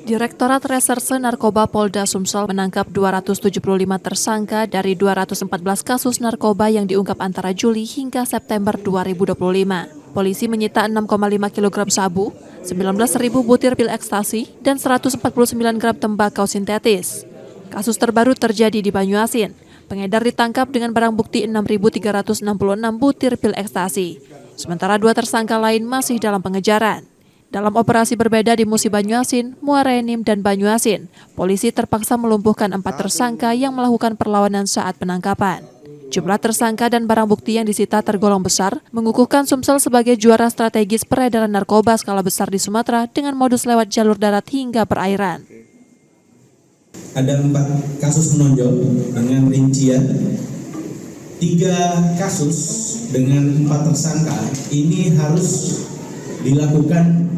Direktorat Reserse Narkoba Polda Sumsel menangkap 275 tersangka dari 214 kasus narkoba yang diungkap antara Juli hingga September 2025. Polisi menyita 6,5 kg sabu, 19.000 butir pil ekstasi, dan 149 gram tembakau sintetis. Kasus terbaru terjadi di Banyuasin. Pengedar ditangkap dengan barang bukti 6.366 butir pil ekstasi. Sementara 2 tersangka lain masih dalam pengejaran. Dalam operasi berbeda di Musi Banyuasin, Muara Enim, dan Banyuasin, polisi terpaksa melumpuhkan 4 tersangka yang melakukan perlawanan saat penangkapan. Jumlah tersangka dan barang bukti yang disita tergolong besar, mengukuhkan Sumsel sebagai juara strategis peredaran narkoba skala besar di Sumatera dengan modus lewat jalur darat hingga perairan. Ada 4 kasus menonjol dengan rincian 3 kasus dengan 4 tersangka ini harus dilakukan